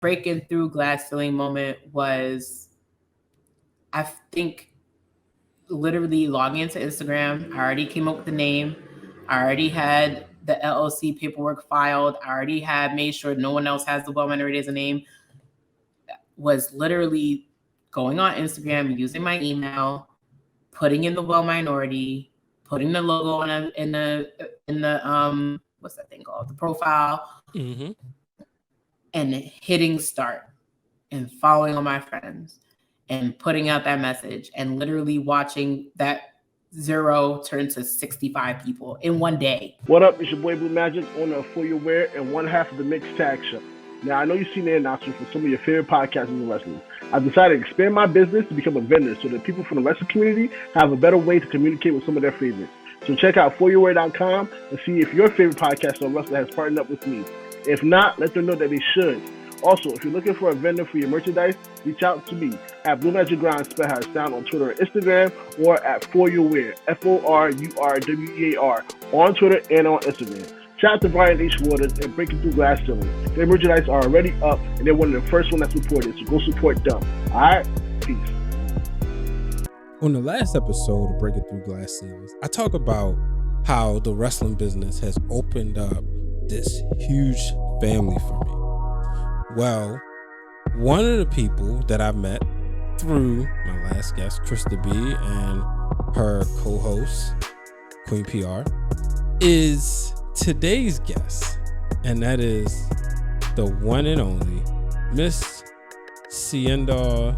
breaking through glass ceiling moment was, I think, literally logging into Instagram. I already came up with the name. I already had the LLC paperwork filed. I already had made sure no one else has the well minority as a name. Was literally going on Instagram, using my email, putting in the well minority, putting the logo in the what's that thing called? The profile, and hitting start and following all my friends and putting out that message and literally watching that 0 turn to 65 people in one day. What up? It's your boy Blue Magic, owner of For Your Wear and one half of the Mixed Tag Show. Now, I know you've seen the announcement for some of your favorite podcasters and wrestlers. I've decided to expand my business to become a vendor so that people from the wrestling community have a better way to communicate with some of their favorites. So check out foryourwear.com and see if your favorite podcaster or wrestler has partnered up with me. If not, let them know that they should. Also, if you're looking for a vendor for your merchandise, reach out to me at Blue Magic Grind, spell how it's sound on Twitter and Instagram, or at ForYourWear, FORURWEAR, on Twitter and on Instagram. Shout out to Brian H. Waters and Breaking Through Glass Ceiling. Their merchandise are already up, and they're one of the first ones that supported, so go support them. Alright? Peace. On the last episode of Breaking Through Glass Ceilings, I talk about how the wrestling business has opened up this huge family for me. Well, one of the people that I met through my last guest, Krista B, and her co-host, Queen PR, is today's guest, and that is the one and only Miss Seindole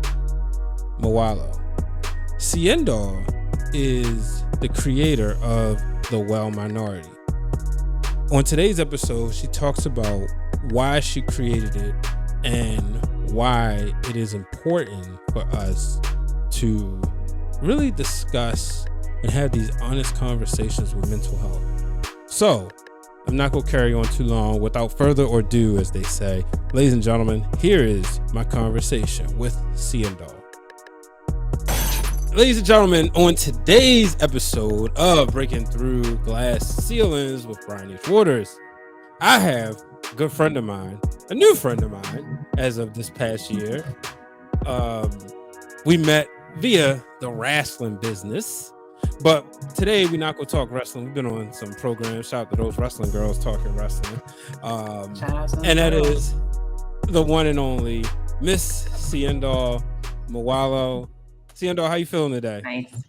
Mawolo. Seindole is the creator of the Well Minority. On today's episode, she talks about why she created it and why it is important for us to really discuss and have these honest conversations with mental health. So, I'm not going to carry on too long. Without further ado, as they say, ladies and gentlemen, here is my conversation with Seindole. Ladies and gentlemen, on today's episode of Breaking Through Glass Ceilings with Brian H. Waters, I have a good friend of mine, a new friend of mine, as of this past year. We met via the wrestling business, but today we're not going to talk wrestling. We've been on some programs. Shout out to those wrestling girls talking wrestling. And that is the one and only Miss Seindole Mawolo. Seindole, how you feeling today? Nice.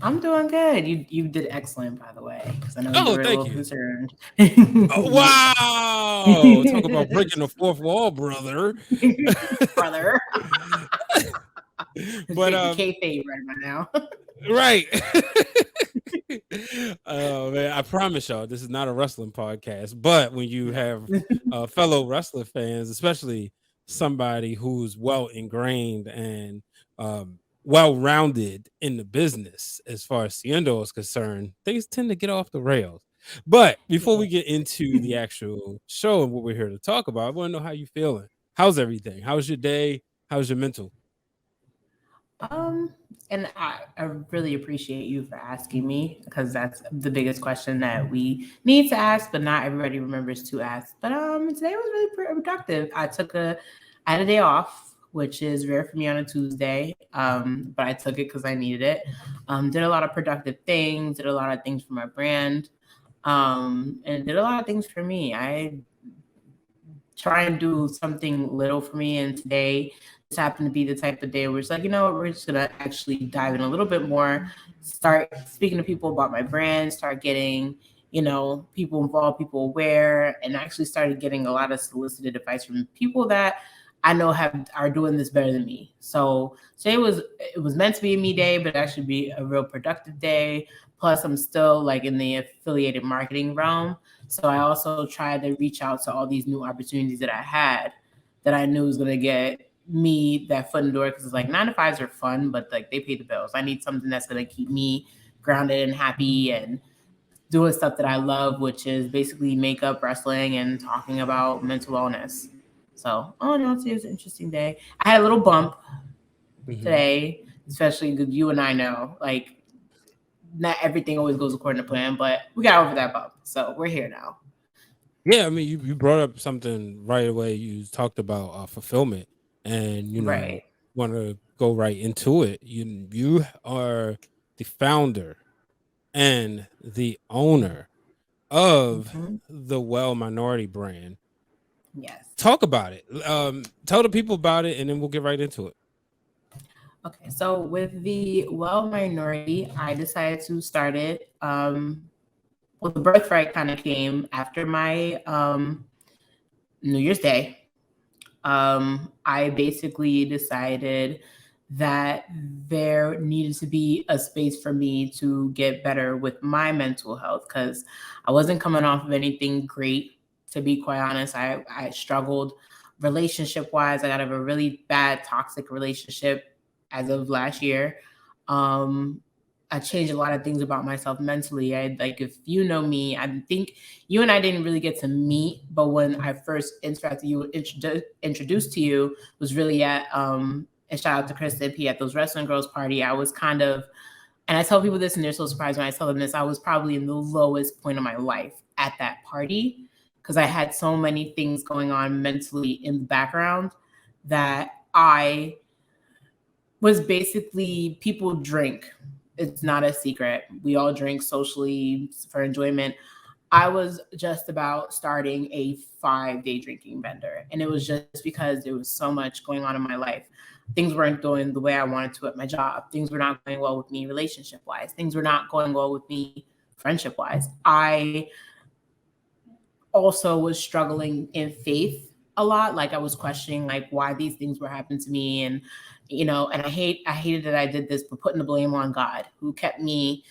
I'm doing good. You did excellent, by the way, because I know you were a little concerned. Oh, wow! Talk about breaking the fourth wall, brother. Brother. But kayfabe right by now. Right. Oh man, I promise y'all, this is not a wrestling podcast. But when you have fellow wrestler fans, especially somebody who's well ingrained and well-rounded in the business as far as Seindole is concerned, things tend to get off the rails. But before we get into the actual show and what we're here to talk about, I want to know how you feeling. How's everything? How's your day? How's your mental? And I really appreciate you for asking me, because that's the biggest question that we need to ask, but not everybody remembers to ask. But today was really productive. I had a day off, which is rare for me on a Tuesday, but I took it because I needed it. Did a lot of productive things, did a lot of things for my brand, and did a lot of things for me. I try and do something little for me, and today just happened to be the type of day where it's like, you know what, we're just going to actually dive in a little bit more, start speaking to people about my brand, start getting, people involved, people aware, and actually started getting a lot of solicited advice from people that I know are doing this better than me. So today it was meant to be a me day, but actually be a real productive day. Plus, I'm still like in the affiliated marketing realm. So I also tried to reach out to all these new opportunities that I had that I knew was going to get me that foot in the door, because it's like 9 to 5s are fun, but like they pay the bills. I need something that's going to keep me grounded and happy and doing stuff that I love, which is basically makeup, wrestling, and talking about mental wellness. So, today was an interesting day. I had a little bump today, especially because you and I know, like, not everything always goes according to plan, but we got over that bump. So we're here now. Yeah, I mean, you brought up something right away. You talked about fulfillment, and Right. want to go right into it. You are the founder and the owner of Mhm. the Well Minority brand. Yes. Talk about it. Tell the people about it, and then we'll get right into it. Okay, so with the Well Minority, I decided to start it. Well, the birthright kind of came after my New Year's Day. I basically decided that there needed to be a space for me to get better with my mental health because I wasn't coming off of anything great. To be quite honest, I struggled relationship wise. I got out of a really bad toxic relationship as of last year. Um, I changed a lot of things about myself mentally. I like if you know me, I think you and I didn't really get to meet, but when I first interacted you introduced to you was really at and shout out to Chris and P at those wrestling girls party. I was kind of, and I tell people this and they're so surprised when I tell them this, I was probably in the lowest point of my life at that party because I had so many things going on mentally in the background that I was basically people drink. It's not a secret. We all drink socially for enjoyment. I was just about starting a 5-day drinking bender. And it was just because there was so much going on in my life. Things weren't going the way I wanted to at my job. Things were not going well with me relationship wise. Things were not going well with me friendship wise. I also was struggling in faith a lot. Like I was questioning like why these things were happening to me. And, and I hated that I did this, but putting the blame on God who kept me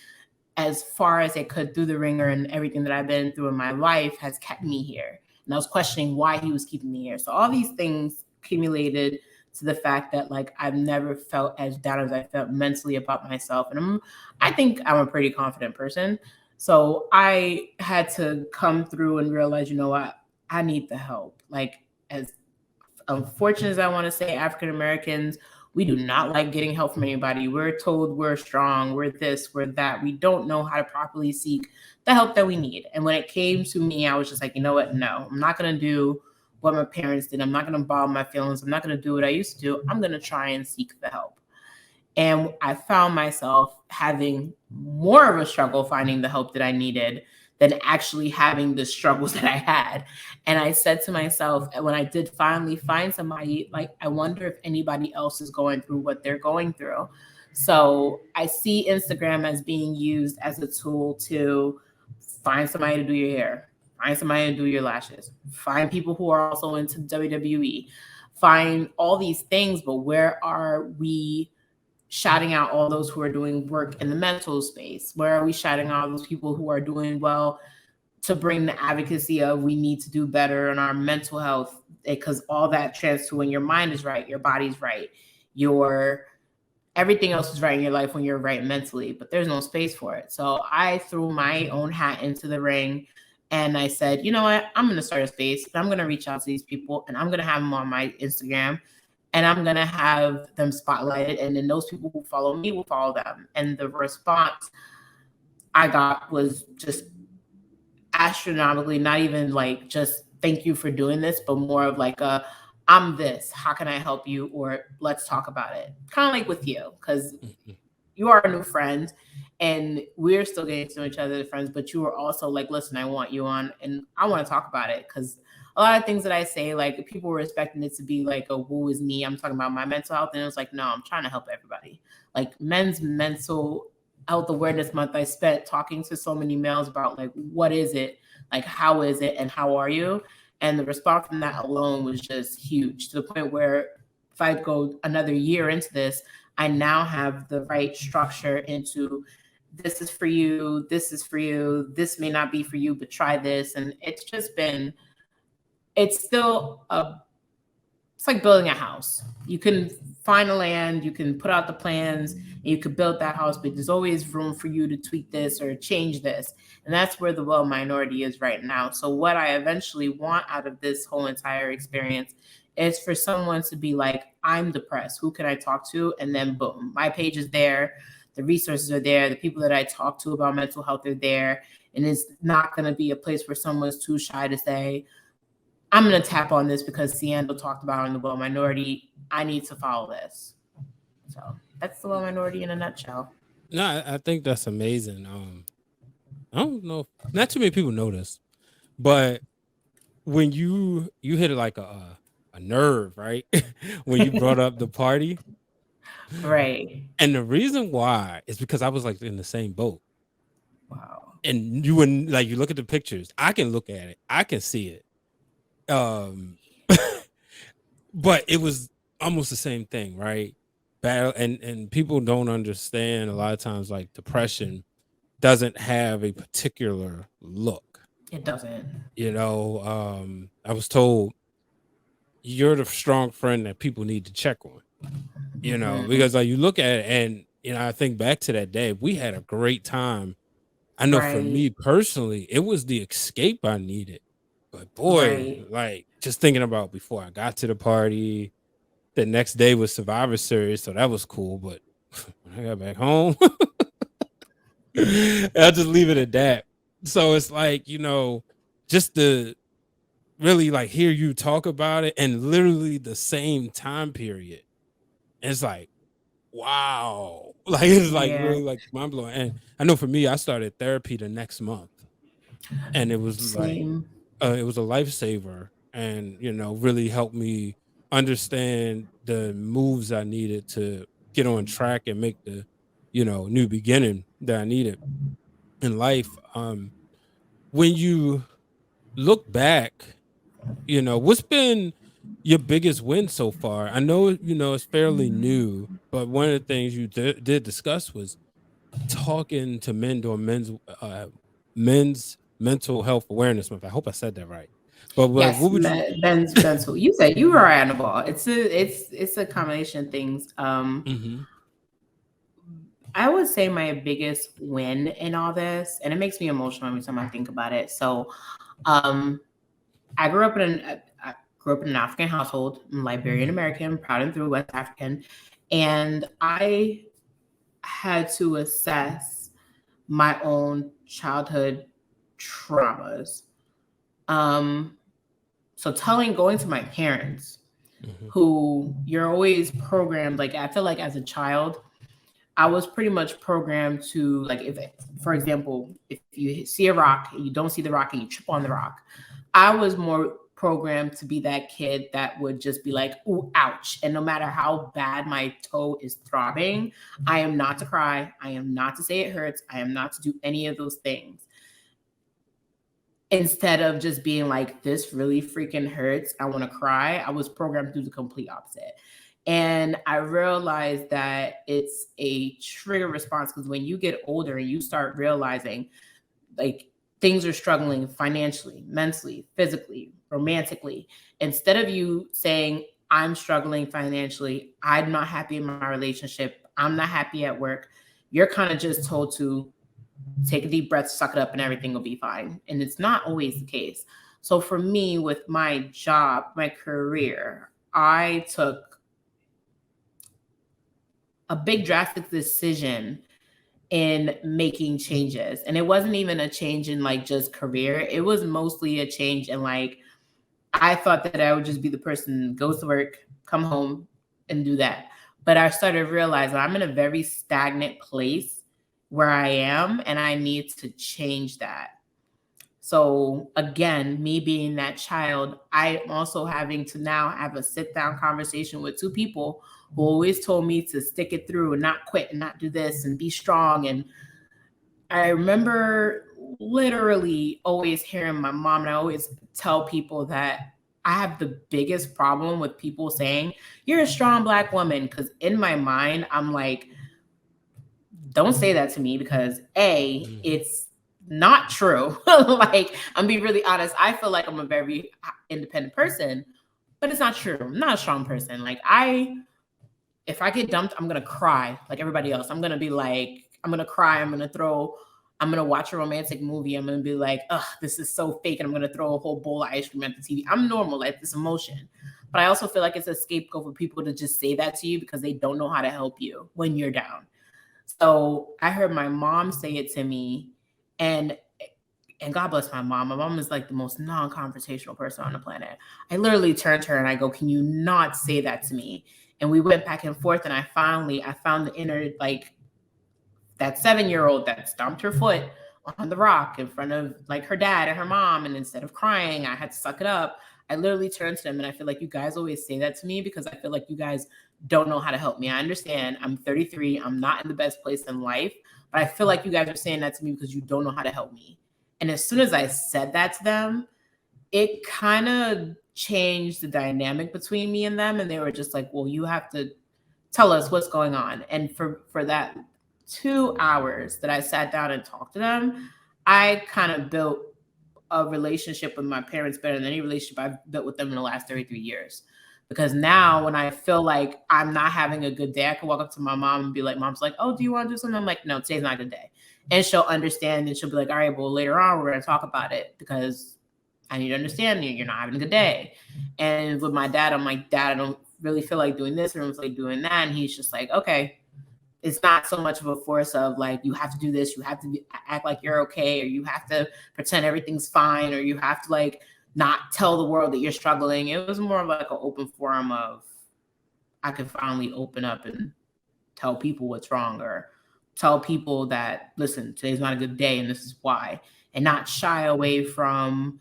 as far as it could through the ringer, and everything that I've been through in my life has kept me here. And I was questioning why he was keeping me here. So all these things accumulated to the fact that like I've never felt as down as I felt mentally about myself. And I think I'm a pretty confident person. So I had to come through and realize, you know what, I need the help. Like as unfortunate as I want to say, African Americans, we do not like getting help from anybody. We're told we're strong, we're this, we're that. We don't know how to properly seek the help that we need. And when it came to me, I was just like, you know what? No, I'm not going to do what my parents did. I'm not going to bottle my feelings. I'm not going to do what I used to do. I'm going to try and seek the help. And I found myself having more of a struggle finding the help that I needed than actually having the struggles that I had. And I said to myself, when I did finally find somebody, like, I wonder if anybody else is going through what they're going through. So I see Instagram as being used as a tool to find somebody to do your hair, find somebody to do your lashes, find people who are also into WWE, find all these things. But where are we shouting out all those who are doing work in the mental space? Where are we shouting out those people who are doing well to bring the advocacy of we need to do better in our mental health? Because all that trans to when your mind is right, your body's right, your everything else is right in your life when you're right mentally, but there's no space for it. So I threw my own hat into the ring and I said, you know what, I'm going to start a space and I'm going to reach out to these people and I'm going to have them on my Instagram and I'm going to have them spotlighted. And then those people who follow me will follow them. And the response I got was just astronomically, not even like just thank you for doing this, but more of like a I'm this, how can I help you? Or let's talk about it. Kind of like with you, because you are a new friend and we're still getting to know each other as friends, but you were also like, listen, I want you on and I want to talk about it. Because a lot of things that I say, like people were expecting it to be like a woe is me. I'm talking about my mental health. And it was like, no, I'm trying to help everybody. Like Men's Mental Health Awareness Month, I spent talking to so many males about like, what is it? Like, how is it? And how are you? And the response from that alone was just huge, to the point where if I go another year into this, I now have the right structure into this is for you, this is for you, this may not be for you, but try this. And it's just been, it's still it's like building a house. You can find the land, you can put out the plans, and you could build that house, but there's always room for you to tweak this or change this. And that's where the Well Minority is right now. So what I eventually want out of this whole entire experience is for someone to be like, I'm depressed. Who can I talk to? And then boom, my page is there. The resources are there. The people that I talk to about mental health are there. And it's not going to be a place where someone's too shy to say, I'm going to tap on this because Seindole talked about in the Well Minority. I need to follow this. So that's the Well Minority in a nutshell. No, I think that's amazing. I don't know, not too many people know this, but when you hit it like a nerve, right? When you brought up the party, Right. and the reason why is because I was like in the same boat. Wow. And you wouldn't, like, you look at the pictures, I can look at it, I can see it. But it was almost the same thing, right? Battle, and people don't understand a lot of times, like, depression doesn't have a particular look. It doesn't. You know, I was told you're the strong friend that people need to check on. You know, because like you look at it, and I think back to that day, we had a great time. I know for me personally, it was the escape I needed. But boy, like, just thinking about before I got to the party, the next day was Survivor Series, so that was cool. But when I got back home, I'll just leave it at that. So it's like, just to really like hear you talk about it, and literally the same time period. It's like, wow. Like, it's like really like mind blowing. And I know for me, I started therapy the next month, and it was like it was a lifesaver, and really helped me understand the moves I needed to get on track and make the new beginning that I needed in life. When you look back, what's been your biggest win so far? I know it's fairly new, but one of the things you did discuss was talking to men during men's mental health awareness month. I hope I said that right. But yes, what would men's mental. You said you were right on the ball. It's a combination of things. I would say my biggest win in all this, and it makes me emotional every time I think about it. So, I grew up in an African household. I'm Liberian American, proud and through West African, and I had to assess my own childhood traumas. So going to my parents, who you're always programmed, like I feel like as a child, I was pretty much programmed to, like, if, for example, if you see a rock and you don't see the rock and you trip on the rock, I was more programmed to be that kid that would just be like, ooh, ouch. And no matter how bad my toe is throbbing, I am not to cry. I am not to say it hurts. I am not to do any of those things. Instead of just being like, this really freaking hurts, I want to cry, I was programmed to do the complete opposite. And I realized that it's a trigger response, because when you get older and you start realizing like things are struggling financially, mentally, physically, romantically, instead of you saying, I'm struggling financially, I'm not happy in my relationship, I'm not happy at work, you're kind of just told to take a deep breath, suck it up, and everything will be fine. And it's not always the case. So for me, with my job, my career, I took a big drastic decision in making changes. And it wasn't even a change in like just career. It was mostly a change in like, I thought that I would just be the person who goes to work, come home, and do that. But I started realizing I'm in a very stagnant place where I am, and I need to change that. So again, me being that child, I'm also having to now have a sit down conversation with two people who always told me to stick it through and not quit and not do this and be strong. And I remember literally always hearing my mom, and I always tell people that I have the biggest problem with people saying, you're a strong Black woman. Because in my mind, I'm like, don't say that to me, because it's not true. Like, I'm being really honest. I feel like I'm a very independent person, but it's not true. I'm not a strong person. Like, if I get dumped, I'm going to cry like everybody else. I'm going to be like, I'm going to cry. I'm going to watch a romantic movie. I'm going to be like, ugh, this is so fake. And I'm going to throw a whole bowl of ice cream at the TV. I'm normal at this emotion. But I also feel like it's a scapegoat for people to just say that to you because they don't know how to help you when you're down. So I heard my mom say it to me, and And God bless my mom. My mom is like the most non-confrontational person on the planet. I literally turned to her and I go, "Can you not say that to me?" And we went back and forth, and I found the inner, like, that 7-year-old that stomped her foot on the rock in front of like her dad and her mom, and instead of crying, I had to suck it up. I literally turned to them and I feel like you guys always say that to me because I feel like you guys don't know how to help me. I understand I'm 33, I'm not in the best place in life, but I feel like you guys are saying that to me because you don't know how to help me. And as soon as I said that to them, it kind of changed the dynamic between me and them. And they were just like, well, you have to tell us what's going on. And for that 2 hours that I sat down and talked to them, I kind of built a relationship with my parents better than any relationship I've built with them in the last 33 years. Because now when I feel like I'm not having a good day, I can walk up to my mom and be like, "Mom's like, oh, do you want to do something?" I'm like, "No, today's not a good day." And she'll understand and she'll be like, "All right, well, later on, we're going to talk about it because I need to understand you're not having a good day." And with my dad, I'm like, "Dad, I don't really feel like doing this. I don't feel like doing that." And he's just like, "Okay." It's not so much of a force of like, you have to do this, you have to act like you're okay, or you have to pretend everything's fine, or you have to like not tell the world that you're struggling. It was more of like an open forum of I could finally open up and tell people what's wrong, or tell people that, listen, today's not a good day and this is why, and not shy away from,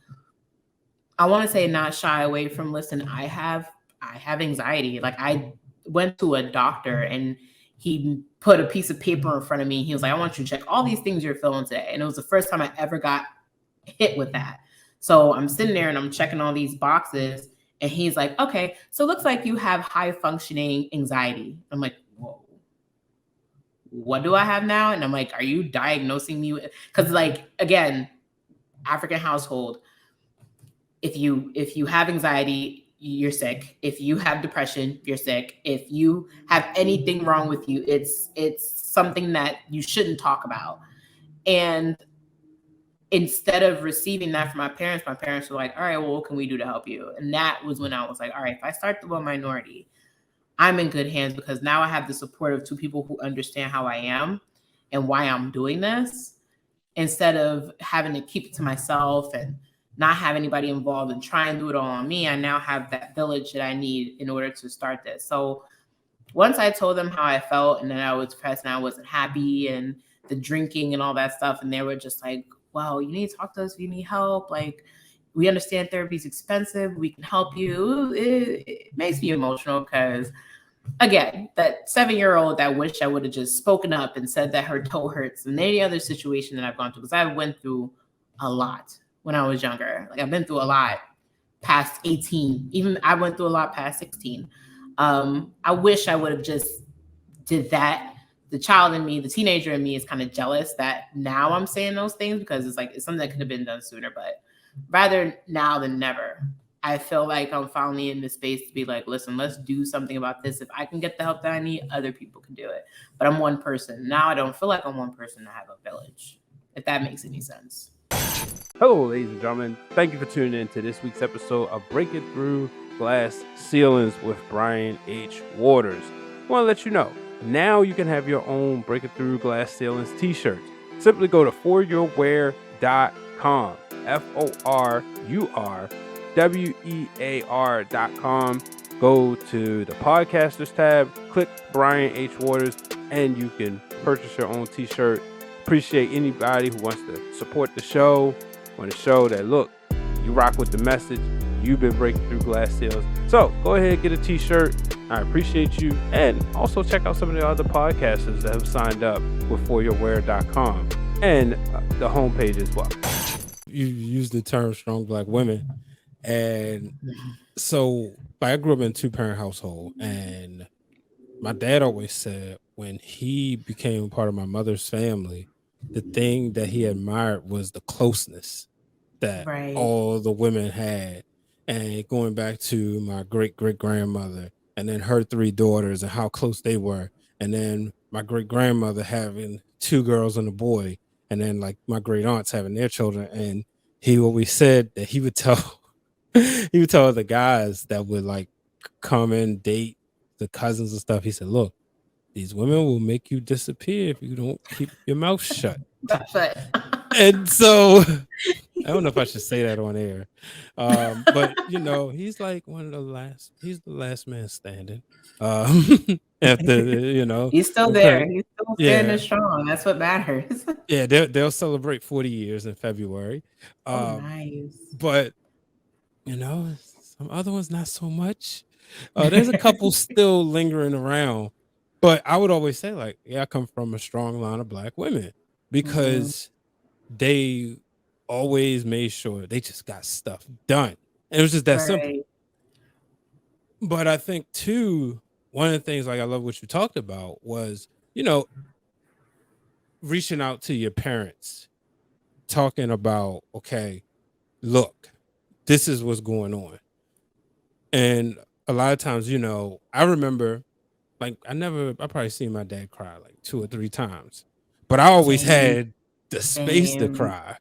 I want to say not shy away from, listen, I have anxiety. Like I went to a doctor and he put a piece of paper in front of me. He was like, "I want you to check all these things you're feeling today." And it was the first time I ever got hit with that. So I'm sitting there and I'm checking all these boxes. And he's like, "Okay, so it looks like you have high functioning anxiety." I'm like, "Whoa, what do I have now?" And I'm like, "Are you diagnosing me with," because like, again, African household, if you have anxiety, you're sick. If you have depression, you're sick. If you have anything wrong with you, it's something that you shouldn't talk about. And instead of receiving that from my parents were like, "All right, well, what can we do to help you?" And that was when I was like, all right, if I start the one minority, I'm in good hands because now I have the support of two people who understand how I am and why I'm doing this, instead of having to keep it to myself and not have anybody involved and try and do it all on me. I now have that village that I need in order to start this. So once I told them how I felt and that I was depressed and I wasn't happy and the drinking and all that stuff, and they were just like, "Well, you need to talk to us if you need help. Like, we understand therapy is expensive. We can help you." It makes me emotional because, again, that 7-year-old that wished I would have just spoken up and said that her toe hurts, and any other situation that I've gone through, because I went through a lot when I was younger. Like I've been through a lot past 18. Even I went through a lot past 16. I wish I would have just did that. The child in me, the teenager in me is kind of jealous that now I'm saying those things because it's like it's something that could have been done sooner, but rather now than never. I feel like I'm finally in the space to be like, listen, let's do something about this. If I can get the help that I need, other people can do it. But I'm one person. Now I don't feel like I'm one person. I have a village, if that makes any sense. Hello, ladies and gentlemen. Thank you for tuning in to this week's episode of Breaking Through Glass Ceilings with Brian H. Waters. I want to let you know, now you can have your own Breaking Through Glass Ceilings t-shirts. Simply go to foryourwear.com, FORURWEAR.com. Go to the podcasters tab, click Brian H. Waters, and you can purchase your own t-shirt. Appreciate anybody who wants to support the show, want to show that, look, you rock with the message, you've been breaking through glass ceilings. So go ahead and get a t-shirt. I appreciate you. And also check out some of the other podcasters that have signed up with foryourwear.com and the homepage as well. You use the term strong black women. And so I grew up in a 2-parent household, and my dad always said when he became part of my mother's family, the thing that he admired was the closeness that all the women had. And going back to my great-great-grandmother and then her 3 daughters and how close they were. And then my great-grandmother having 2 girls and a boy. And then like my great aunts having their children. And he always said that he would tell the guys that would like come and date the cousins and stuff. He said, look, these women will make you disappear if you don't keep your mouth shut. And so I don't know if I should say that on air. But he's like he's the last man standing. After He's still there. He's still standing yeah. strong. That's what matters. Yeah, they'll celebrate 40 years in February. Oh, Um, nice. but some other ones not so much. There's a couple still lingering around, but I would always say like, yeah, I come from a strong line of Black women because they always made sure they just got stuff done. And it was just that simple. Right. But I think too, one of the things like I love what you talked about was, reaching out to your parents, talking about, okay, look, this is what's going on. And a lot of times, I remember like I probably seen my dad cry like 2 or 3 times, but I always had the space to cry.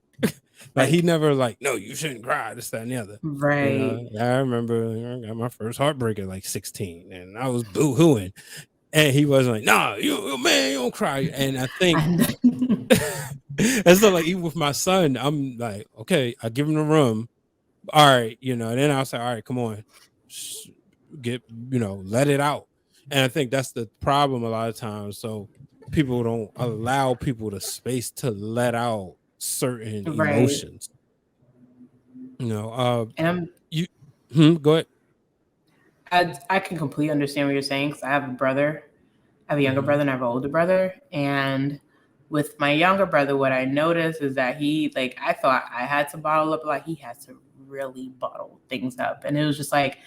Like he never like, no, you shouldn't cry, this, that, and the other. Right. I remember I got my first heartbreak at like 16 and I was boo-hooing. And he wasn't like, nah, you man, you don't cry. And I think and so like even with my son, I'm like, okay, I give him the room. All right, and then I'll say, all right, come on, let it out. And I think that's the problem a lot of times. So people don't allow people the space to let out certain emotions. And Go ahead. I can completely understand what you're saying because I have a brother. I have a younger brother and I have an older brother. And with my younger brother, what I noticed is that I thought I had to bottle up, like he had to really bottle things up. And it was just like,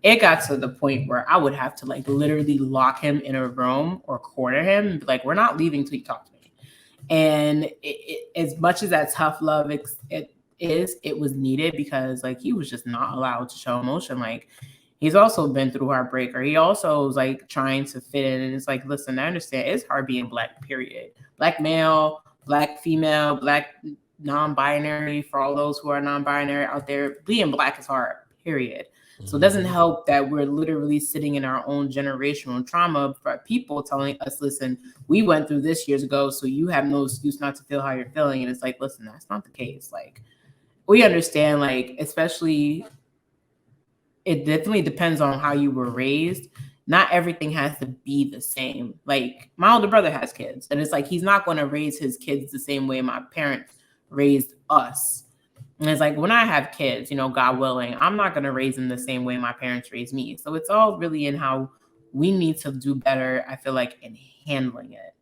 it got to the point where I would have to like literally lock him in a room or corner him and be like, we're not leaving till you talk to me. And as much as that tough love it was needed because like he was just not allowed to show emotion. Like he's also been through heartbreak, or he also was like trying to fit in. And it's like, listen, I understand it's hard being Black, period. Black male, Black female, Black non-binary, for all those who are non-binary out there, being Black is hard, period. So it doesn't help that we're literally sitting in our own generational trauma for people telling us, listen, we went through this years ago, so you have no excuse not to feel how you're feeling. And it's like, listen, that's not the case. Like, we understand, like, especially, it definitely depends on how you were raised. Not everything has to be the same. Like, my older brother has kids, and it's like, he's not going to raise his kids the same way my parents raised us. And it's like, when I have kids, God willing, I'm not going to raise them the same way my parents raised me. So it's all really in how we need to do better, I feel like, in handling it.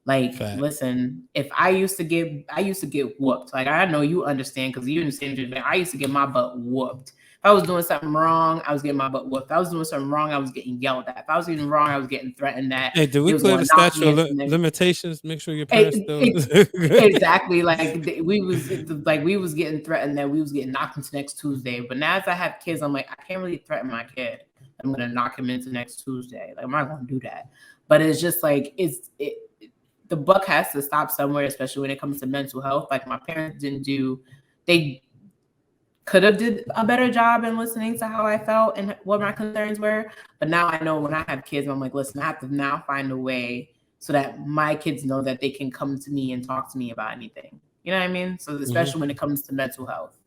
Like, listen, if I used to get whooped. Like, I know you understand because you understand. I used to get my butt whooped. If I was doing something wrong, I was getting my butt whooped. If I was doing something wrong, I was getting yelled at. If I was doing wrong, I was getting threatened at. Hey, did we clear the statute of limitations? Make sure your parents still exactly. Like we was getting threatened that we was getting knocked into next Tuesday. But now as I have kids, I'm like, I can't really threaten my kid. I'm gonna knock him into next Tuesday. Like, I'm not gonna do that. But it's just like the buck has to stop somewhere, especially when it comes to mental health. Like, my parents they could have did a better job in listening to how I felt and what my concerns were. But now I know when I have kids, I'm like, listen, I have to now find a way so that my kids know that they can come to me and talk to me about anything. You know what I mean? So especially when it comes to mental health.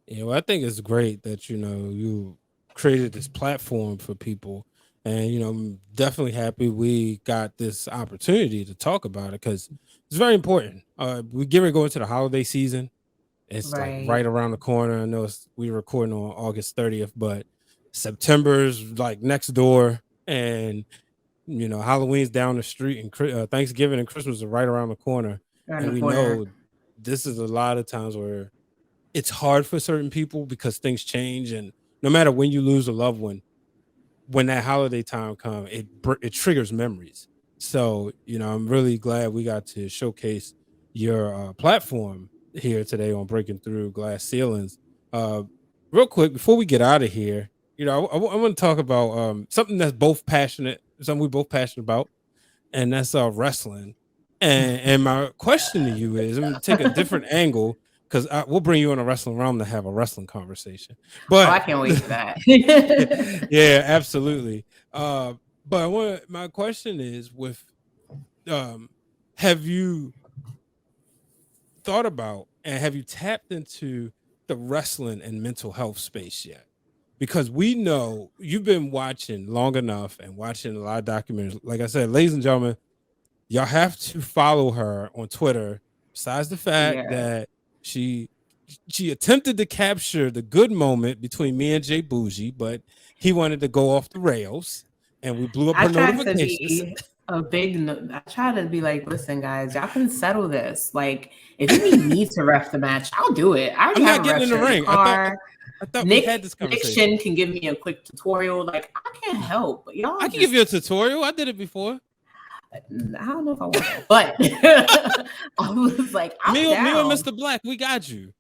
Yeah, well, I think it's great that, you created this platform for people. And, I'm definitely happy we got this opportunity to talk about it because it's very important. We get ready to go into the holiday season. It's like right around the corner. I know we're recording on August 30th, but September's like next door, and Halloween's down the street, and Thanksgiving and Christmas are right around the corner. And we know this is a lot of times where it's hard for certain people because things change, and no matter when you lose a loved one, when that holiday time comes, it triggers memories. So I'm really glad we got to showcase your platform here today on Breaking Through Glass Ceilings. Real quick before we get out of here, I want to talk about something that's something we're both passionate about, and that's wrestling. And my question to you is, I'm gonna take a different angle because we'll bring you in a wrestling realm to have a wrestling conversation. But I can't wait for that. yeah, absolutely. But my question is, have you thought about and have you tapped into the wrestling and mental health space yet? Because we know you've been watching long enough and watching a lot of documentaries. Like I said, ladies and gentlemen, y'all have to follow her on Twitter. Besides the fact that she attempted to capture the good moment between me and Jay Bougie, but he wanted to go off the rails, and we blew up her notifications. I try to be like, listen, guys, y'all can settle this. Like, if you need me to ref the match, I'll do it. I'm not getting in the ring. I thought Nick, we had this conversation. Nick Shin can give me a quick tutorial. Like, I can't help, but y'all. I can give you a tutorial. I did it before. I don't know if I want to, but I was like, me and Mr. Black, we got you.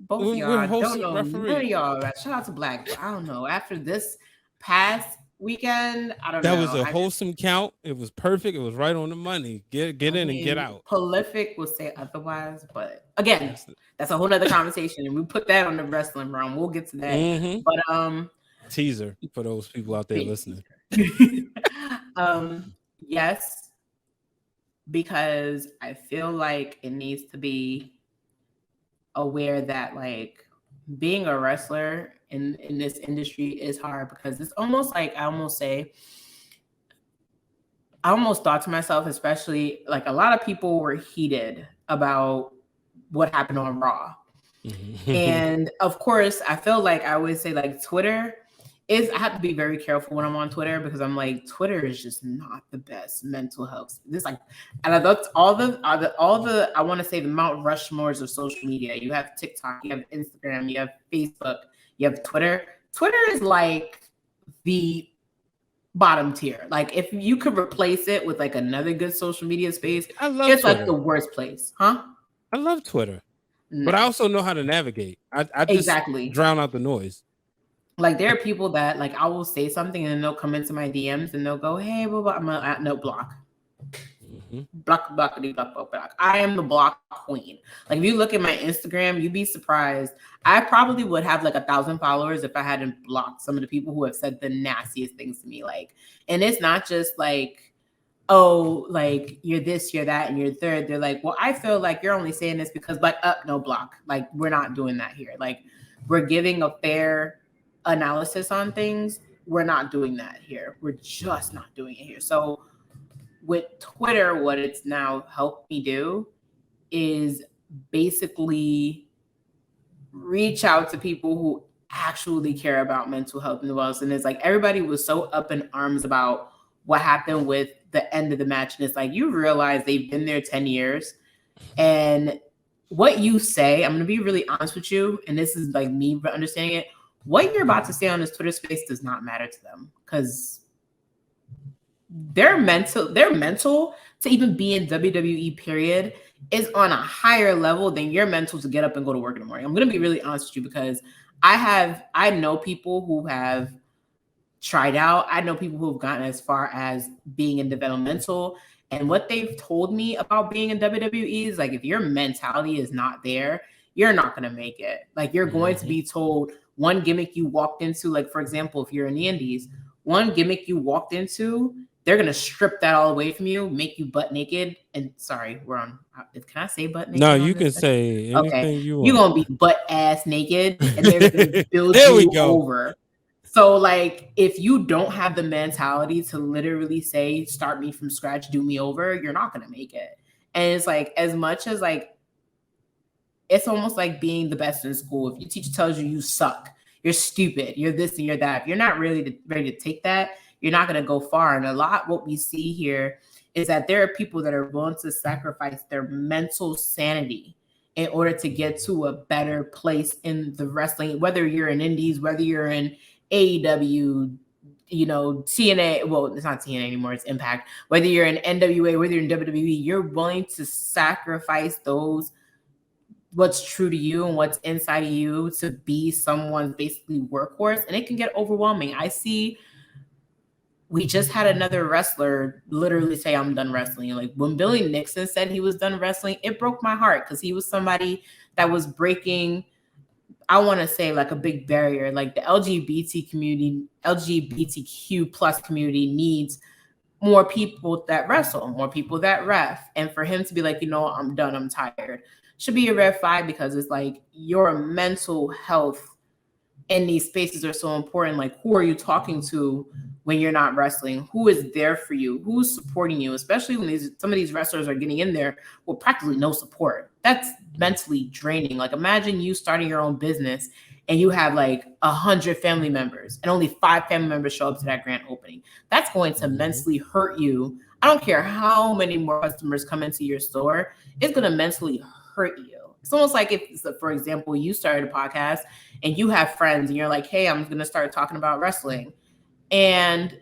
Both of y'all, I don't know. None of y'all. Shout out to Black. I don't know. After this past weekend, I don't know. That was a wholesome count. It was perfect. It was right on the money. Get in and get out. Prolific will say otherwise, but again, that's a whole nother conversation, and we put that on the wrestling realm. We'll get to that. Mm-hmm. But teaser for those people out there listening. Yes, because I feel like it needs to be aware that like being a wrestler in this industry is hard, because it's almost like I almost thought to myself, especially like a lot of people were heated about what happened on Raw. And of course, I feel like I always say like Twitter I have to be very careful when I'm on Twitter, because I'm like, Twitter is just not the best mental health. This like, and that's all the I want to say the Mount Rushmores of social media. You have TikTok, you have Instagram, you have Facebook, you have Twitter. Twitter is like the bottom tier. Like if you could replace it with like another good social media space, it's Twitter. Like the worst place, huh? I love Twitter, but I also know how to navigate. I just drown out the noise. Like there are people that like I will say something and then they'll come into my DMs and they'll go, "Hey, blah, blah, I'm gonna no block." Block. I am the block queen. Like if you look at my Instagram, you'd be surprised. I probably would have like 1,000 followers if I hadn't blocked some of the people who have said the nastiest things to me. Like, and it's not just like, oh, like you're this, you're that, and you're third. They're like, well, I feel like you're only saying this because like no block. Like we're not doing that here. Like we're giving a fair analysis on things. We're not doing that here. We're just not doing it here. So with Twitter, what it's now helped me do is basically reach out to people who actually care about mental health and wellness. And it's like everybody was so up in arms about what happened with the end of the match. And it's like you realize they've been there 10 years. And what you say, I'm going to be really honest with you, and this is like me understanding it, what you're about to say on this Twitter space does not matter to them, because their mental to even be in WWE period is on a higher level than your mental to get up and go to work in the morning. I'm going to be really honest with you, because I know people who have tried out. I know people who have gotten as far as being in developmental, and what they've told me about being in WWE is like, if your mentality is not there, you're not going to make it. Like you're going to be told one gimmick you walked into, like for example, if you're in the indies, one gimmick you walked into, they're going to strip that all away from you, make you butt naked. And sorry, we're on. Can I say butt naked? No, you can say anything you want. You're going to be butt ass naked, and they're going to build you over. So like, if you don't have the mentality to literally say, start me from scratch, do me over, you're not going to make it. And it's like, as much as like, it's almost like being the best in school. If your teacher tells you suck, you're stupid, you're this and you're that, if you're not really ready to take that, you're not going to go far. And a lot what we see here is that there are people that are willing to sacrifice their mental sanity in order to get to a better place in the wrestling, whether you're in indies, whether you're in AEW, you know, TNA, well, it's not TNA anymore, it's Impact, whether you're in NWA, whether you're in WWE, you're willing to sacrifice those, what's true to you and what's inside of you to be someone's basically workhorse. And it can get overwhelming. We just had another wrestler literally say, I'm done wrestling. Like when Billy Nixon said he was done wrestling, it broke my heart, because he was somebody that was breaking, I want to say like a big barrier. Like the LGBTQ plus community needs more people that wrestle, more people that ref. And for him to be like, I'm done, I'm tired, should be a red flag, because it's like your mental health in these spaces are so important. Like, who are you talking to when you're not wrestling? Who is there for you? Who's supporting you? Especially when some of these wrestlers are getting in there with practically no support. That's mentally draining. Like, imagine you starting your own business and you have like 100 family members and only 5 family members show up to that grand opening. That's going to mentally hurt you. I don't care how many more customers come into your store. It's going to mentally hurt you. It's almost like if, for example, you started a podcast and you have friends and you're like, hey, I'm going to start talking about wrestling, and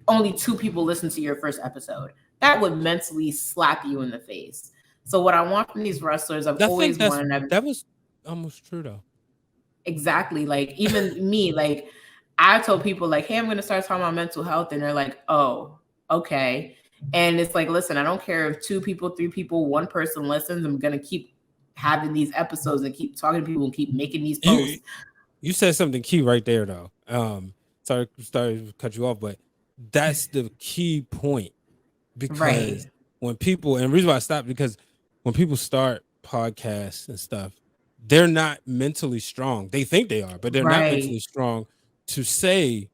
only 2 people listen to your first episode. That would mentally slap you in the face. So what I want from these wrestlers, I've always wanted. That was almost true though. Exactly. Like, even me, like, I told people like, hey, I'm going to start talking about mental health. And they're like, oh, okay. And it's like, listen, I don't care if 2 people, 3 people, 1 person listens. I'm going to keep having these episodes and keep talking to people and keep making these posts. You said something key right there though. Sorry to cut you off, but that's the key point, because when people, and the reason why I stopped, because when people start podcasts and stuff, they're not mentally strong. They think they are, but they're not mentally strong to say,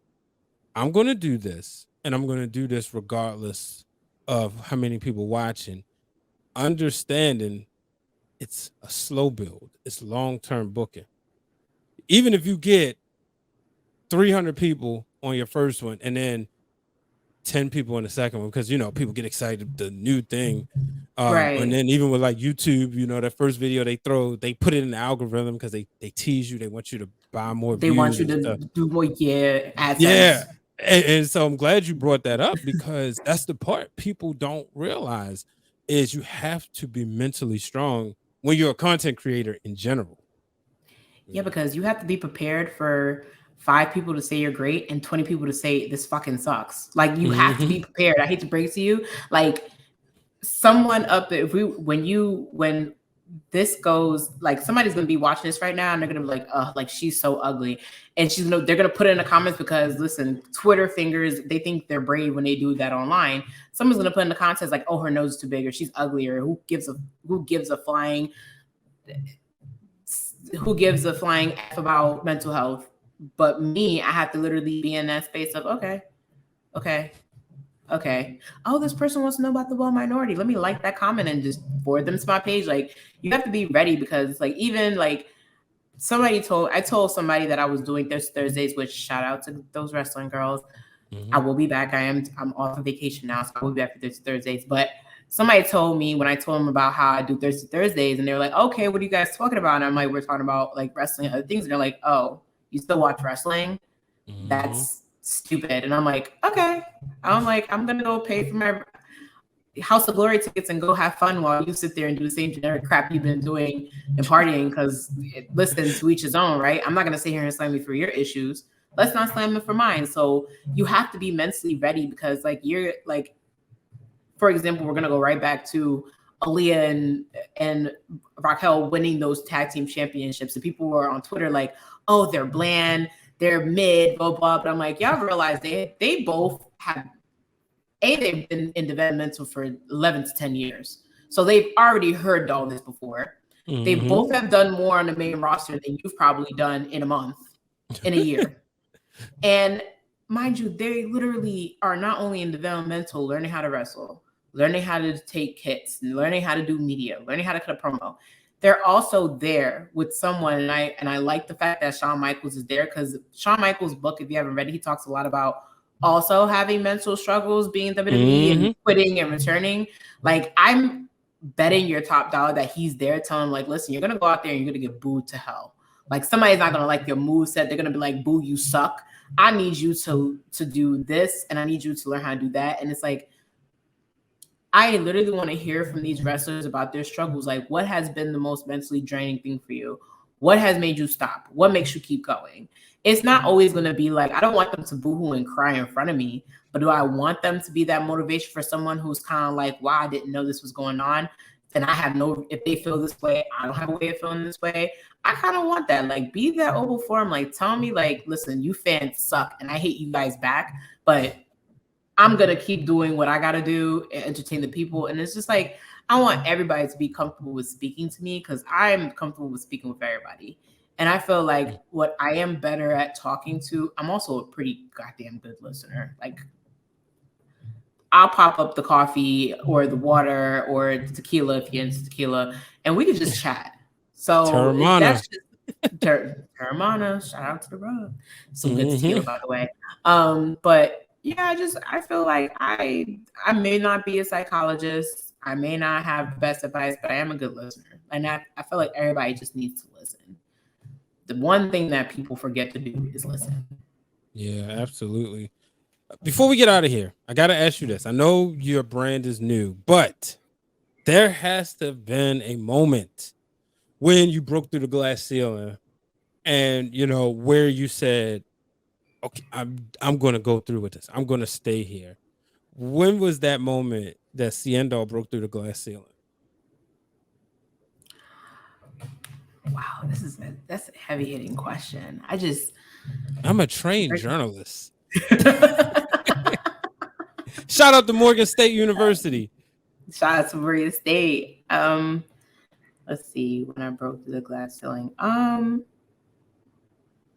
I'm going to do this, and I'm going to do this regardless of how many people watching. Understanding it's a slow build. It's long-term booking. Even if you get 300 people on your first one and then 10 people on the second one, because people get excited, the new thing. And then even with like YouTube, that first video they put it in the algorithm because they tease you, they want you to buy more. They want you to do more, AdSense. And so I'm glad you brought that up, because that's the part people don't realize, is you have to be mentally strong when you're a content creator in general. Yeah, because you have to be prepared for 5 people to say you're great and 20 people to say this fucking sucks. Like, you have to be prepared. I hate to break it to you. Like, someone up there, when this goes, like, somebody's gonna be watching this right now and they're gonna be like, like, she's so ugly. And they're gonna put it in the comments, because listen, Twitter fingers, they think they're brave when they do that online. Someone's gonna put in the comments like, oh, her nose is too big, or she's ugly, or who gives a flying F about mental health. But me, I have to literally be in that space of, okay. Oh, this person wants to know about the well minority. Let me like that comment and just forward them to my page. Like, you have to be ready, because like, even like I told somebody that I was doing Thursdays, which shout out to those wrestling girls. I will be back. I'm off on vacation now, so I will be back for Thursdays. But somebody told me, when I told them about how I do Thursdays, and they were like, okay, what are you guys talking about? And I'm like, we're talking about like wrestling and other things. And they're like, oh, you still watch wrestling? That's stupid. And I'm like, okay. I'm going to go pay for my House of Glory tickets and go have fun while you sit there and do the same generic crap you've been doing and partying, because listen, to each his own, right? I'm not going to sit here and slam you for your issues. Let's not slam it for mine. So you have to be mentally ready, because like, you're like, for example, we're going to go right back to Aaliyah and Raquel winning those tag team championships. And people were on Twitter like, oh, they're bland, they're mid, blah, blah. But I'm like, y'all realize they both have, they've been in developmental for 11 to 10 years. So they've already heard all this before. They both have done more on the main roster than you've probably done in a month, in a year. And mind you, they literally are not only in developmental, learning how to wrestle, learning how to take hits, and learning how to do media, learning how to cut a promo. They're also there with someone, and I like the fact that Shawn Michaels is there, because Shawn Michaels' book, if you haven't read it, he talks a lot about also having mental struggles, being in WWE and quitting and returning. Like, I'm betting your top dollar that he's there telling him, like, listen, you're gonna go out there and you're gonna get booed to hell. Like, somebody's not gonna like your moveset. They're gonna be like, boo, you suck. I need you to do this, and I need you to learn how to do that. And it's like, I literally want to hear from these wrestlers about their struggles. Like, what has been the most mentally draining thing for you? What has made you stop? What makes you keep going? It's not always going to be like, I don't want them to boohoo and cry in front of me, but do I want them to be that motivation for someone who's kind of like, wow, I didn't know this was going on. And I have if they feel this way, I don't have a way of feeling this way. I kind of want that. Like, be that oval form. Like, tell me, like, listen, you fans suck and I hate you guys back, but I'm gonna keep doing what I gotta do and entertain the people. And it's just like I want everybody to be comfortable with speaking to me because I'm comfortable with speaking with everybody. And I feel like what I am better at talking to, I'm also a pretty goddamn good listener. Like I'll pop up the coffee or the water or the tequila if you're into tequila, and we could just chat. So Terramana. that's just Terramana. Shout out to the rub. Some good tequila, by the way. But yeah, I feel like I may not be a psychologist. I may not have the best advice, but I am a good listener. And I feel like everybody just needs to listen. The one thing that people forget to do is listen. Yeah, absolutely. Before we get out of here, I got to ask you this. I know your brand is new, but there has to have been a moment when you broke through the glass ceiling and, you know, where you said, okay, I'm going to go through with this. I'm going to stay here. When was that moment that Seindole broke through the glass ceiling? Wow, that's a heavy hitting question. I'm a trained journalist. Shout out to Morgan State University. Shout out to Morgan State. Let's see, when I broke through the glass ceiling.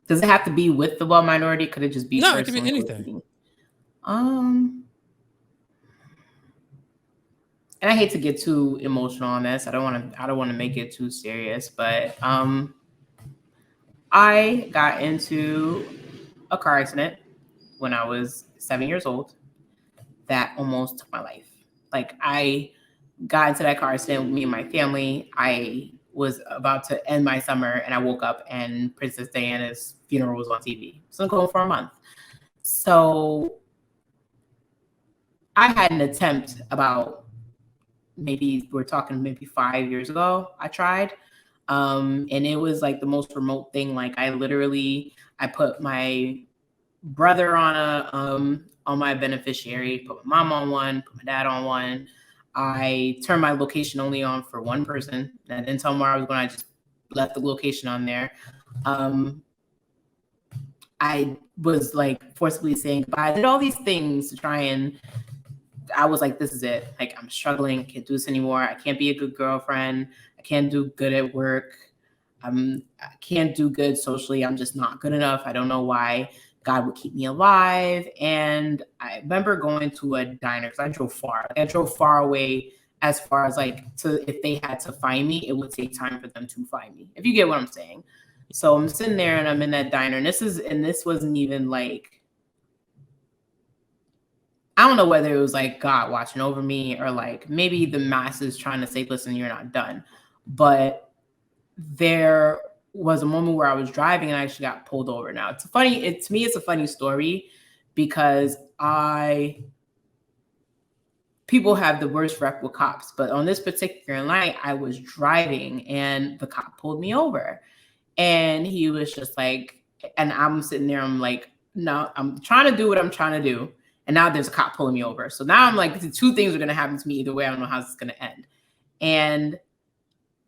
Does it have to be with the minority? Could it just be no? It could be anything. And I hate to get too emotional on this. I don't want to make it too serious, but I got into a car accident when I was 7 years old that almost took my life. Like I got into that car accident with me and my family. I was about to end my summer and I woke up and Princess Diana's funeral was on TV. So I'm going for a month. So I had an attempt about we're talking maybe 5 years ago. I tried. And it was like the most remote thing. Like I put my brother on my beneficiary, put my mom on one, put my dad on one. I turned my location only on for one person. I didn't tell them where I was going. I just left the location on there. I was like forcibly saying goodbye. I did all these things to try and I was like, this is it. Like, I'm struggling. I can't do this anymore. I can't be a good girlfriend. I can't do good at work. I can't do good socially. I'm just not good enough. I don't know why God would keep me alive. And I remember going to a diner because I drove far. I drove far away as far as like if they had to find me, it would take time for them to find me. If you get what I'm saying. So I'm sitting there and I'm in that diner. And this wasn't even like, I don't know whether it was like God watching over me or like maybe the masses trying to say, listen, you're not done. But there was a moment where I was driving and I actually got pulled over. Now to me, it's a funny story because people have the worst rep with cops. But on this particular night, I was driving and the cop pulled me over. And he was just like, and I'm sitting there, I'm like, no, I'm trying to do what I'm trying to do. And now there's a cop pulling me over. So now I'm like, the two things are going to happen to me either way. I don't know how this is going to end. And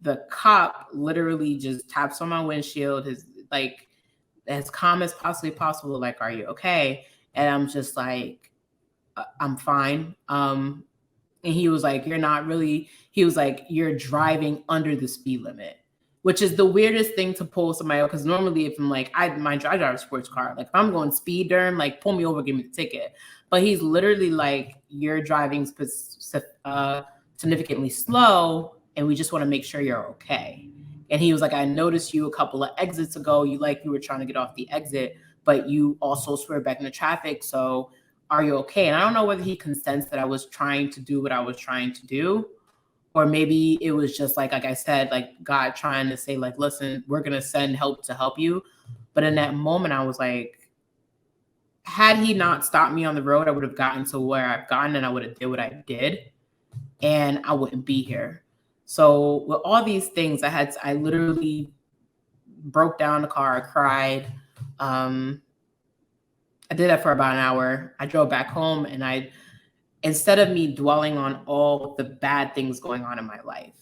the cop literally just taps on my windshield, his like as calm as possibly possible. Like, are you okay? And I'm just like, I'm fine. And he was like, you're not really, he was like, you're driving under the speed limit, which is the weirdest thing to pull somebody out. Because normally if I'm like, I drive a sports car. Like if I'm going speed during, like pull me over, give me the ticket. But he's literally like, you're driving significantly slow and we just want to make sure you're okay. And he was like, I noticed you a couple of exits ago. You were trying to get off the exit, but you also swerved back into traffic. So are you okay? And I don't know whether he consents that I was trying to do what I was trying to do. Or maybe it was just like I said, like God trying to say like, listen, we're going to send help to help you. But in that moment, I was like, had he not stopped me on the road, I would have gotten to where I've gotten and I would have did what I did and I wouldn't be here. So with all these things, I literally broke down the car, I cried. I did that for about an hour. I drove back home and instead of me dwelling on all the bad things going on in my life,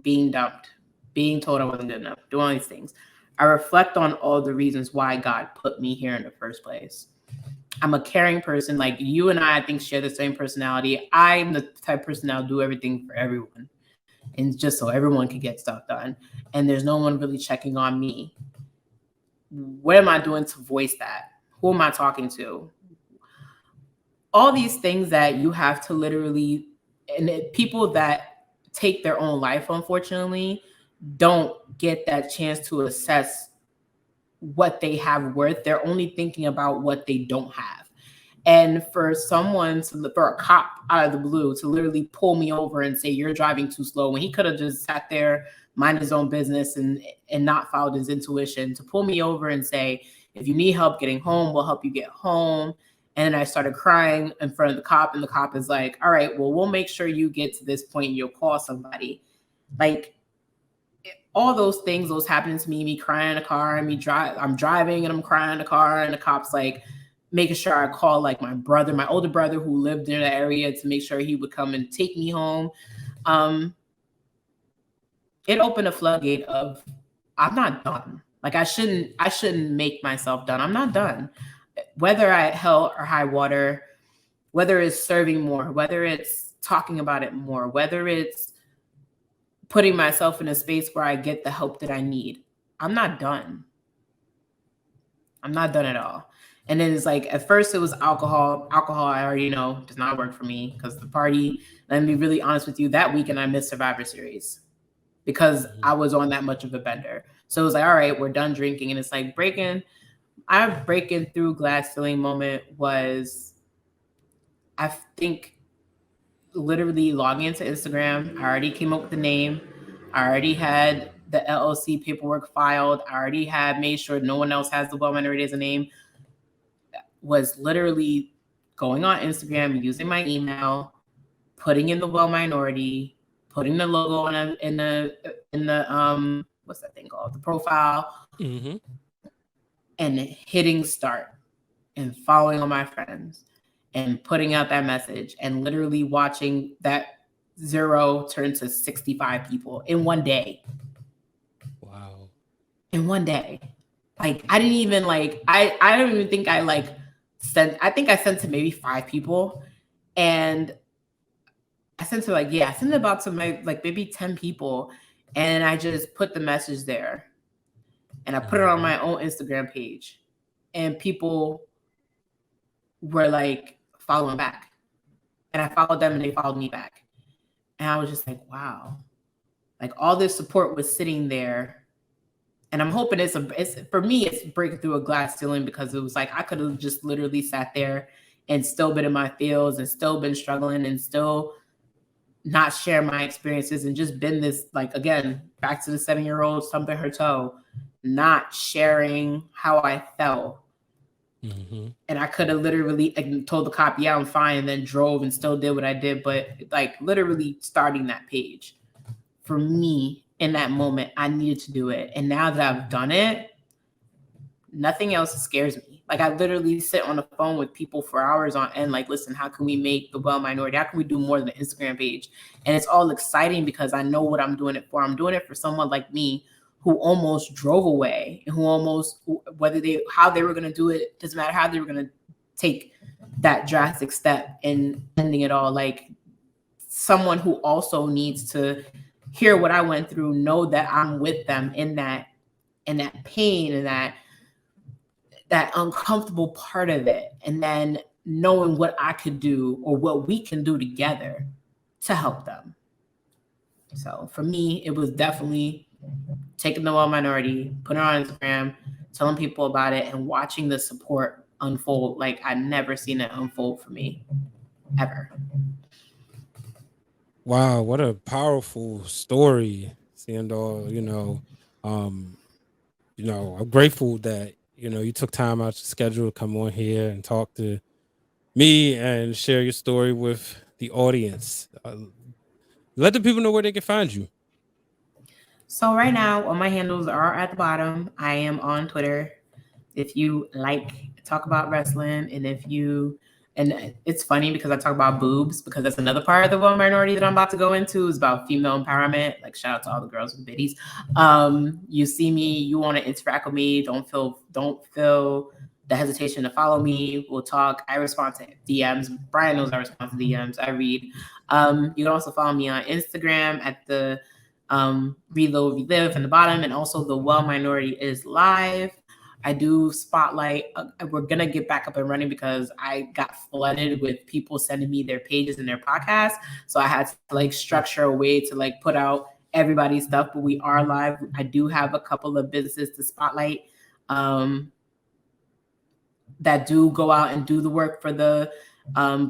being dumped, being told I wasn't good enough, doing all these things, I reflect on all the reasons why God put me here in the first place. I'm a caring person. Like you and I think, share the same personality. I'm the type of person that'll do everything for everyone, and just so everyone can get stuff done. And there's no one really checking on me. What am I doing to voice that? Who am I talking to? All these things that you have to literally, and people that take their own life, unfortunately, don't get that chance to assess what they have worth. They're only thinking about what they don't have. And for for a cop out of the blue to literally pull me over and say, you're driving too slow, when he could have just sat there, mind his own business and not followed his intuition, to pull me over and say, if you need help getting home, we'll help you get home. And then I started crying in front of the cop, and the cop is like, all right, well, we'll make sure you get to this point and you'll call somebody. Like, all those things, those happening to me crying in a car, and I'm driving and I'm crying in the car, and the cop's like making sure I call like my older brother who lived in the area, to make sure he would come and take me home. It opened a floodgate of, I'm not done. Like I shouldn't make myself done. I'm not done. Whether at hell or high water, whether it's serving more, whether it's talking about it more, whether it's putting myself in a space where I get the help that I need, I'm not done. I'm not done at all. And then it's like, at first it was alcohol. Alcohol, I already know, does not work for me, because the party, let me be really honest with you, that weekend I missed Survivor Series because I was on that much of a bender. So it was like, all right, we're done drinking. And it's like our breaking through glass ceiling moment was, I think, literally logging into Instagram. I already came up with the name. I already had the LLC paperwork filed. I already had made sure no one else has the Well Minority as a name. Was literally going on Instagram, using my email, putting in the Well Minority, putting the logo in the what's that thing called? The profile, and hitting start and following all my friends and putting out that message, and literally watching that 0 turn to 65 people in one day. Wow. In one day. Like I didn't even I don't even think I sent to maybe 5 people, and I sent to I sent it about to maybe 10 people, and I just put the message there, and I put it on my own Instagram page, and people were following back, and I followed them and they followed me back, and I was just like, wow, all this support was sitting there. And I'm hoping it's for me, it's breaking through a glass ceiling, because it was like, I could have just literally sat there and still been in my fields and still been struggling and still not share my experiences, and just been this, again, back to the 7-year-old stumping her toe, not sharing how I felt. And I could have literally told the cop, yeah, I'm fine, and then drove and still did what I did. But literally starting that page, for me, in that moment, I needed to do it. And now that I've done it, nothing else scares me. I literally sit on the phone with people for hours on end, listen, how can we make the Well Minority? How can we do more than an Instagram page? And it's all exciting, because I know what I'm doing it for. I'm doing it for someone like me who almost drove away, and how they were going to do it, doesn't matter how they were going to take that drastic step in ending it all. Someone who also needs to hear what I went through, know that I'm with them in that pain and that uncomfortable part of it, and then knowing what I could do or what we can do together to help them. So for me, it was definitely taking the Well Minority, putting it on Instagram, telling people about it, and watching the support unfold like I'd never seen it unfold for me, ever. Wow, what a powerful story, Seindole. I'm grateful that you took time out your schedule to come on here and talk to me and share your story with the audience. Let the people know where they can find you. So right now, all my handles are at the bottom. I am on Twitter. If you talk about wrestling, and it's funny because I talk about boobs, because that's another part of the Well Minority that I'm about to go into, is about female empowerment. Shout out to all the girls with biddies. You see me, you want to interact with me, don't feel the hesitation to follow me. We'll talk. I respond to DMs. Brian knows I respond to DMs. I read. You can also follow me on Instagram at the Reload Relive in the bottom, and also the Well Minority is live. I do spotlight. We're gonna get back up and running because I got flooded with people sending me their pages and their podcasts. So I had to like structure a way to like put out everybody's stuff. But we are live. I do have a couple of businesses to spotlight that do go out and do the work for the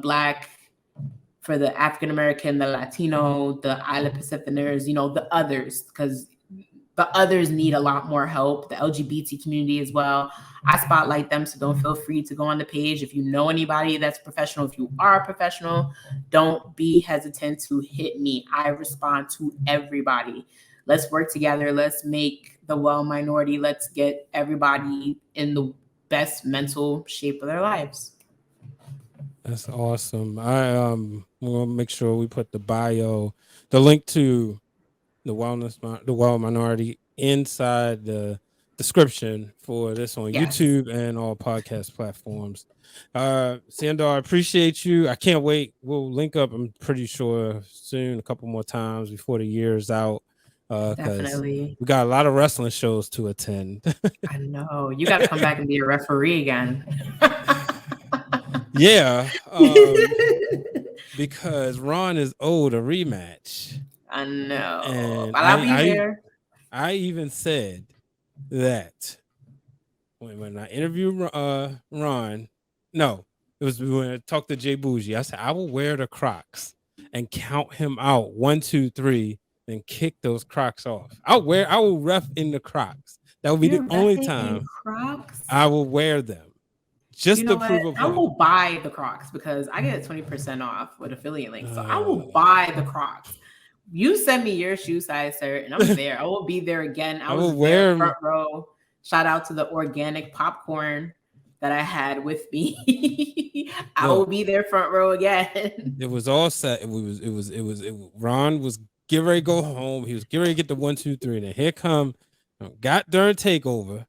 Black, for the African American, the Latino, the Island Pacificers, you know, the others, because the others need a lot more help, the LGBT community as well. I spotlight them, so don't feel free to go on the page. If you know anybody that's professional, if you are a professional, don't be hesitant to hit me. I respond to everybody. Let's work together. Let's make the Well Minority. Let's get everybody in the best mental shape of their lives. That's awesome. We'll make sure we put the link to the Well Minority inside the description for this on YouTube and all podcast platforms. Seindole, I appreciate you. I can't wait. We'll link up, I'm pretty sure, soon, a couple more times before the year's out. Definitely. We got a lot of wrestling shows to attend. I know. You got to come back and be a referee again. Yeah. Because Ron is owed a rematch. I know. And but I'll be there. I even said that when I interviewed Ron, no, it was when I talked to Jay Bougie. I said, I will wear the Crocs and count him out 1, 2, 3, and kick those Crocs off. I will ref in the Crocs. That will be the only time I will wear them. Just to prove a point. I will buy the Crocs because I get 20% off with affiliate links. So I will buy the Crocs. You send me your shoe size, sir, and I'm there. I will be there again. I will wear front row. Shout out to the organic popcorn that I had with me. I will be there front row again. It was all set. Ron was getting ready to go home. He was getting ready to get the 1, 2, 3. And then here come got during takeover.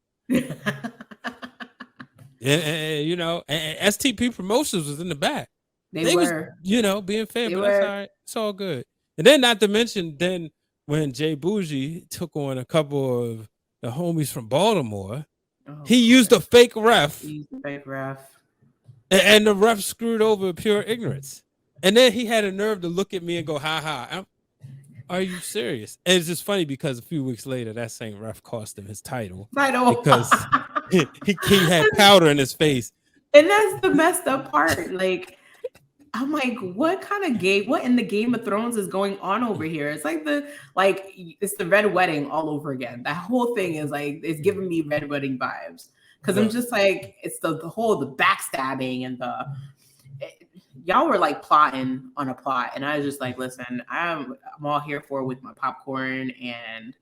And you know, and STP Promotions was in the back. They were, was, you know, being fair, but that's all right. It's all good. And then, not to mention, then when Jay Bougie took on a couple of the homies from Baltimore, he used a fake ref. He used a fake ref. And the ref screwed over pure ignorance. And then he had a nerve to look at me and go, ha ha. Are you serious? And it's just funny because a few weeks later, that same ref cost him his title. Because he had powder in his face. And that's the messed up part. Like, I'm like, what in the Game of Thrones is going on over here? It's like it's the Red Wedding all over again. That whole thing is like, it's giving me Red Wedding vibes. Because I'm just like, it's the backstabbing and y'all were like plotting on a plot. And I was just like, listen, I'm all here for it with my popcorn and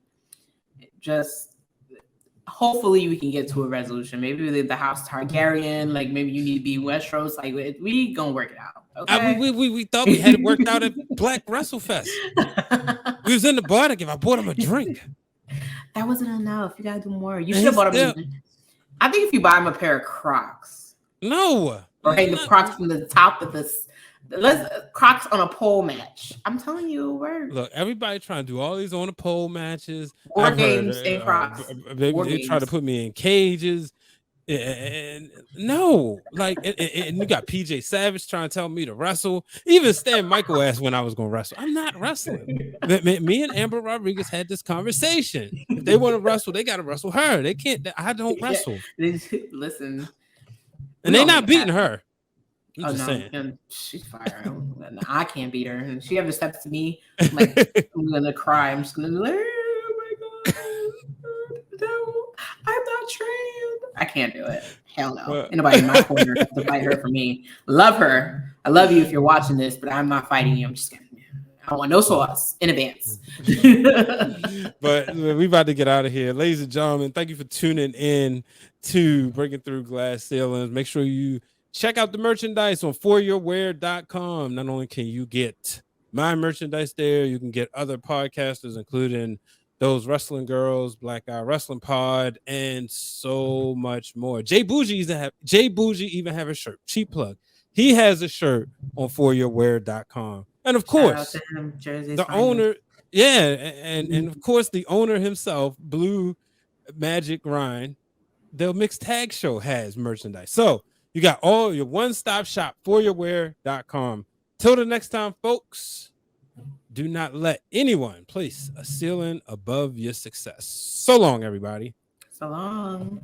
just hopefully we can get to a resolution. Maybe the House Targaryen, like maybe you need to be Westeros. Like we gonna work it out. Okay. We thought we had it worked out at Black WrestleFest. We was in the bar to I bought him a drink. That wasn't enough. You gotta do more. You should have bought him. I think if you buy him a pair of Crocs. No. Or hang the Crocs from the top of this. Let's Crocs on a pole match. I'm telling you, look, everybody trying to do all these on a pole matches. War games and Crocs. They try to put me in cages. And no, like, and you got PJ Savage trying to tell me to wrestle. Even Stan Michael asked when I was going to wrestle. I'm not wrestling. Me and Amber Rodriguez had this conversation. If they want to wrestle, they got to wrestle her. They can't. I don't wrestle. Listen, and they're not beating her. I'm just saying. She's fire. I can't beat her. And she ever steps to me, I'm like, I'm gonna cry. I'm just gonna be like, oh my god, no, I'm not trained. I can't do it. Hell no. Ain't nobody in my corner to fight her for me. Love her. I love you if you're watching this, but I'm not fighting you. I'm just kidding. I don't want no sauce in advance. But we about to get out of here. Ladies and gentlemen, thank you for tuning in to Breaking Through Glass Ceilings. Make sure you check out the merchandise on foryourwear.com. Not only can you get my merchandise there, you can get other podcasters, including those wrestling girls, Black Eye Wrestling Pod, and so much more. Jay Bougie even have a shirt. Cheap plug. He has a shirt on foryourwear.com. And of course, the owner, and of course the owner himself, Blue Magic Ryan, the Mixed Tag Show has merchandise. So you got all your one-stop shop, foryourwear.com. Till the next time, folks. Do not let anyone place a ceiling above your success. So long, everybody. So long.